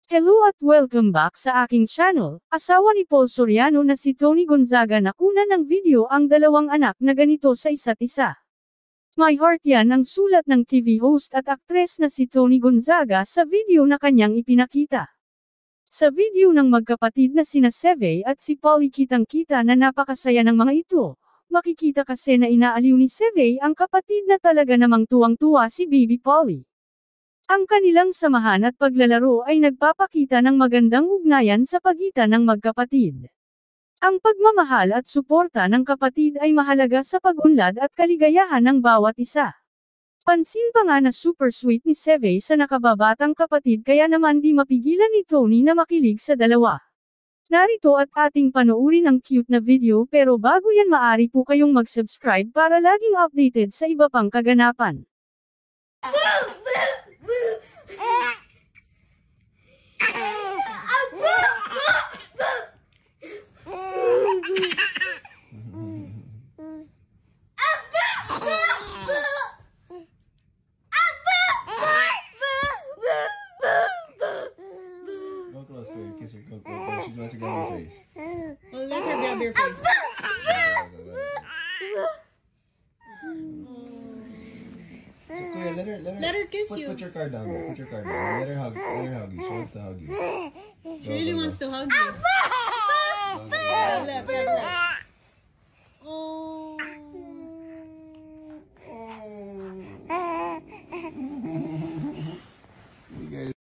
Hello at welcome back sa aking channel. Asawa ni Paul Soriano na si Tony Gonzaga nakuna ng video ang dalawang anak na ganito sa isa't isa. My heart yan ang sulat ng TV host at aktres na si Tony Gonzaga sa video na kanyang ipinakita. Sa video ng magkapatid na sina Seve at si Paulie kitang-kita na napakasaya ng mga ito. Makikita kasi na inaaliw ni Seve ang kapatid na talaga namang tuwang-tuwa si Baby Paulie. Ang kanilang samahan at paglalaro ay nagpapakita ng magandang ugnayan sa pagitan ng magkapatid. Ang pagmamahal at suporta ng kapatid ay mahalaga sa pag-unlad at kaligayahan ng bawat isa. Pansin pa nga na super sweet ni Seve sa nakababatang kapatid kaya naman di mapigilan ni Tony na makilig sa dalawa. Narito at ating panoorin ang cute na video pero bago yan maaari po kayong mag-subscribe para laging updated sa iba pang kaganapan. Go close, baby. Kiss her. Go. She's about to grab your face. Well, let her grab your face. So, Kuya, Let her kiss you. Put your card down there. Put your card down. Let her hug you. She wants to hug you. She really wants to hug you. Look.